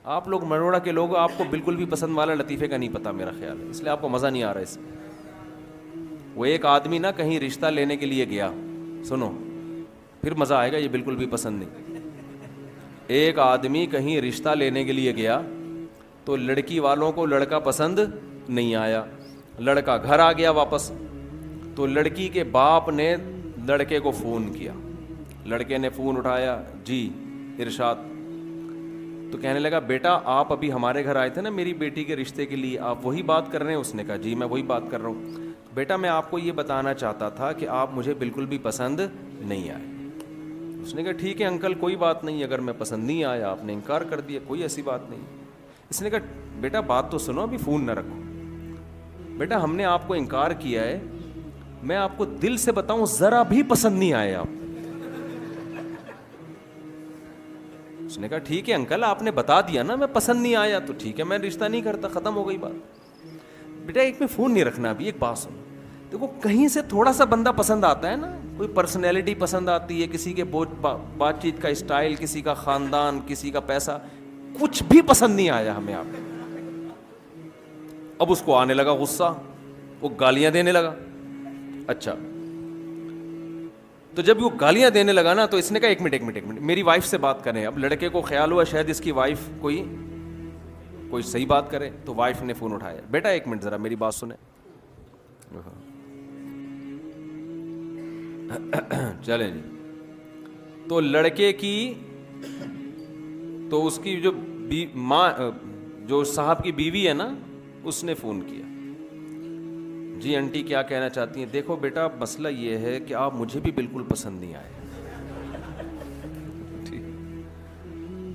آپ لوگ مروڑا کے لوگ، آپ کو بالکل بھی پسند والا لطیفے کا نہیں پتا میرا خیال ہے، اس لیے آپ کو مزہ نہیں آ رہا اس میں. وہ ایک آدمی نا کہیں رشتہ لینے کے لیے گیا، سنو پھر مزہ آئے گا، یہ بالکل بھی پسند نہیں. ایک آدمی کہیں رشتہ لینے کے لیے گیا تو لڑکی والوں کو لڑکا پسند نہیں آیا. لڑکا گھر آ گیا واپس، تو لڑکی کے باپ نے لڑکے کو فون کیا. لڑکے نے فون اٹھایا، جی ارشاد. تو کہنے لگا بیٹا آپ ابھی ہمارے گھر آئے تھے نا میری بیٹی کے رشتے کے لیے، آپ وہی بات کر رہے ہیں؟ اس نے کہا جی میں وہی بات کر رہا ہوں. بیٹا میں آپ کو یہ بتانا چاہتا تھا کہ آپ مجھے بالکل بھی پسند نہیں آئے. اس نے کہا ٹھیک ہے انکل کوئی بات نہیں، اگر میں پسند نہیں آیا آپ نے انکار کر دیا، کوئی ایسی بات نہیں. اس نے کہا بیٹا بات تو سنو، ابھی فون نہ رکھو. بیٹا ہم نے آپ کو انکار کیا ہے، میں آپ کو دل سے بتاؤں ذرا بھی پسند نہیں آئے آپ. اس نے کہا ٹھیک ہے انکل آپ نے بتا دیا نا میں پسند نہیں آیا تو ٹھیک ہے میں رشتہ نہیں کرتا، ختم ہو گئی بات. بیٹا ایک میں فون نہیں رکھنا، ابھی ایک بات سنو. دیکھو کہیں سے تھوڑا سا بندہ پسند آتا ہے نا، کوئی پرسنالٹی پسند آتی ہے، کسی کے بات چیت کا اسٹائل، کسی کا خاندان، کسی کا پیسہ، کچھ بھی پسند نہیں آیا ہمیں آپ. اب اس کو آنے لگا غصہ، وہ گالیاں دینے لگا. اچھا تو جب وہ گالیاں دینے لگا نا تو اس نے کہا ایک منٹ میری وائف سے بات کریں. اب لڑکے کو خیال ہوا شاید اس کی وائف کوئی صحیح بات کرے، تو وائف نے فون اٹھایا. بیٹا ایک منٹ ذرا میری بات سنیں. چلیں جی. تو لڑکے کی تو اس کی جو ماں جو صاحب کی بیوی ہے نا اس نے فون کیا. جی انٹی کیا کہنا چاہتی ہیں؟ دیکھو بیٹا مسئلہ یہ ہے کہ آپ مجھے بھی بالکل پسند نہیں آئے.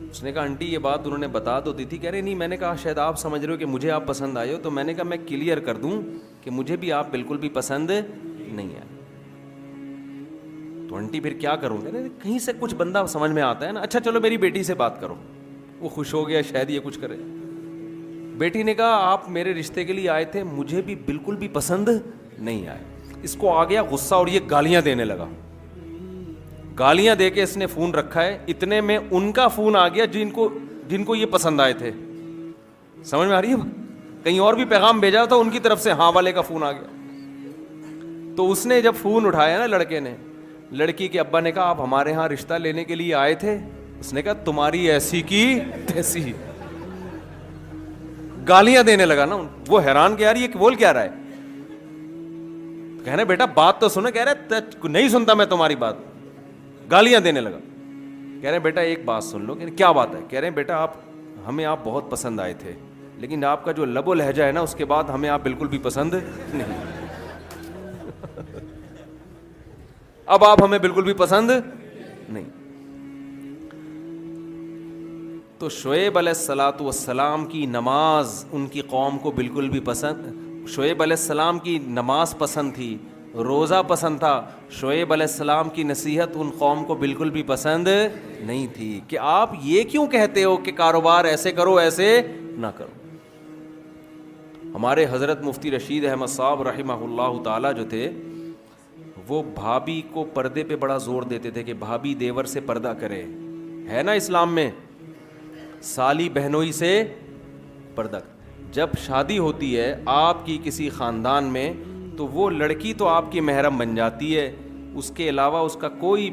اس نے کہا آنٹی یہ بات انہوں نے بتا تو دی تھی. کہہ رہے نہیں، میں نے کہا شاید آپ سمجھ رہے ہو کہ مجھے آپ پسند آئے ہو، تو میں نے کہا میں کلیئر کر دوں کہ مجھے بھی آپ بالکل بھی پسند نہیں آئے. تو آنٹی پھر کیا کروں؟ کہہ رہے کہیں سے کچھ بندہ سمجھ میں آتا ہے نا. اچھا چلو میری بیٹی سے بات کرو. وہ خوش ہو گیا شاید یہ کچھ کرے. بیٹی نے کہا آپ میرے رشتے کے لیے آئے تھے، مجھے بھی بالکل بھی پسند نہیں آئے. اس کو آ گیا غصہ اور یہ گالیاں دینے لگا. گالیاں دے کے اس نے فون رکھا ہے. اتنے میں ان کا فون آ گیا جن کو یہ پسند آئے تھے. سمجھ میں آ رہی ہے؟ کہیں اور بھی پیغام بھیجا تھا ان کی طرف سے، ہاں والے کا فون آ گیا. تو اس نے جب فون اٹھایا نا لڑکے نے، لڑکی کے ابا نے کہا آپ ہمارے ہاں رشتہ لینے کے لیے آئے تھے؟ اس نے کہا تمہاری ایسی کی تیسی. گالیاں دینے لگا نا. وہ حیران کہ یار یہ بول کیا رہا ہے. کہہ رہے بیٹا بات تو سنو. کہہ رہے نہیں سنتا میں تمہاری بات. گالیاں دینے لگا. کہہ رہے بیٹا ایک بات سن لو. کیا بات ہے؟ کہہ رہے بیٹا ہمیں آپ بہت پسند آئے تھے، لیکن آپ کا جو لب و لہجہ ہے نا اس کے بعد ہمیں آپ بالکل بھی پسند نہیں. اب آپ ہمیں بالکل بھی پسند نہیں. تو شعیب علیہ الصلاۃ والسلام کی نماز ان کی قوم کو بالکل بھی پسند، شعیب علیہ السلام کی نماز پسند تھی، روزہ پسند تھا. شعیب علیہ السلام کی نصیحت ان قوم کو بالکل بھی پسند نہیں تھی کہ آپ یہ کیوں کہتے ہو کہ کاروبار ایسے کرو ایسے نہ کرو. ہمارے حضرت مفتی رشید احمد صاحب رحمہ اللہ تعالی جو تھے، وہ بھابھی کو پردے پہ بڑا زور دیتے تھے کہ بھابھی دیور سے پردہ کرے. ہے نا اسلام میں سالی بہنوئی سے پردہ. جب شادی ہوتی ہے آپ کی کسی خاندان میں تو وہ لڑکی تو آپ کی محرم بن جاتی ہے، اس کے علاوہ اس کا کوئی،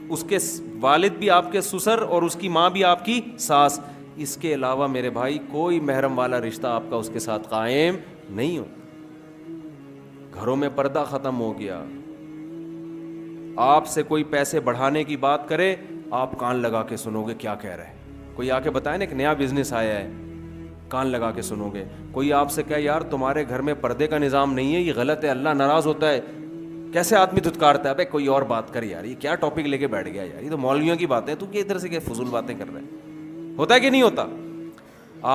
اس کے والد بھی آپ کے سسر اور اس کی ماں بھی آپ کی ساس، اس کے علاوہ میرے بھائی کوئی محرم والا رشتہ آپ کا اس کے ساتھ قائم نہیں ہو. گھروں میں پردہ ختم ہو گیا. آپ سے کوئی پیسے بڑھانے کی بات کرے آپ کان لگا کے سنو گے کیا کہہ رہا ہے. کوئی آ کے بتائے نا ایک نیا بزنس آیا ہے، کان لگا کے سنو گے. کوئی آپ سے کہے یار تمہارے گھر میں پردے کا نظام نہیں ہے، یہ غلط ہے، اللہ ناراض ہوتا ہے، کیسے آدمی دھتکارتا ہے. بھائی کوئی اور بات کر یار، یہ کیا ٹاپک لے کے بیٹھ گیا یار، یہ تو مولویوں کی باتیں، تو کہ ادھر سے کہ فضول باتیں کر رہے ہیں. ہوتا ہے کہ نہیں ہوتا؟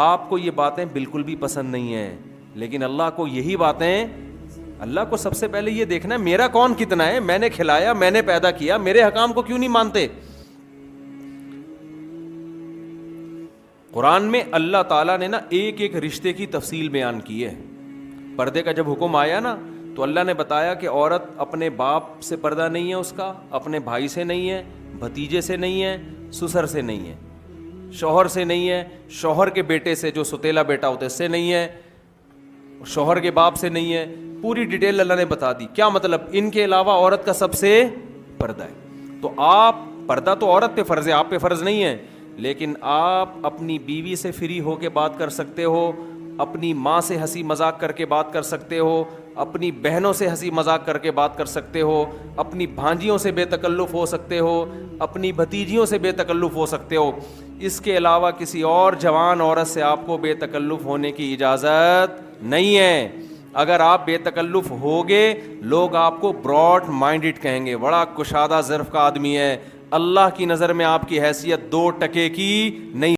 آپ کو یہ باتیں بالکل بھی پسند نہیں ہیں، لیکن اللہ کو یہی باتیں، اللہ کو سب سے پہلے یہ دیکھنا ہے میرا کون کتنا ہے، میں نے کھلایا، میں نے پیدا کیا، میرے حکام کو کیوں نہیں مانتے. قرآن میں اللہ تعالیٰ نے نا ایک ایک رشتے کی تفصیل بیان کی ہے. پردے کا جب حکم آیا نا تو اللہ نے بتایا کہ عورت اپنے باپ سے پردہ نہیں ہے، اس کا اپنے بھائی سے نہیں ہے، بھتیجے سے نہیں ہے، سسر سے نہیں ہے. شوہر سے نہیں ہے, شوہر کے بیٹے سے جو ستیلا بیٹا ہوتا ہے اس سے نہیں ہے, شوہر کے باپ سے نہیں ہے. پوری ڈیٹیل اللہ نے بتا دی. کیا مطلب؟ ان کے علاوہ عورت کا سب سے پردہ ہے. تو آپ پردہ تو عورت پہ فرض ہے, آپ پہ فرض نہیں ہے, لیکن آپ اپنی بیوی سے فری ہو کے بات کر سکتے ہو, اپنی ماں سے ہنسی مذاق کر کے بات کر سکتے ہو, اپنی بہنوں سے ہنسی مذاق کر کے بات کر سکتے ہو, اپنی بھانجیوں سے بے تکلف ہو سکتے ہو, اپنی بھتیجیوں سے بے تکلف ہو سکتے ہو. اس کے علاوہ کسی اور جوان عورت سے آپ کو بے تکلف ہونے کی اجازت نہیں ہے. اگر آپ بے تکلف ہوگے لوگ آپ کو براڈ مائنڈڈ کہیں گے, بڑا کشادہ ظرف کا آدمی ہے. اللہ کی نظر میں آپ کی حیثیت 2 ٹکے کی نہیں.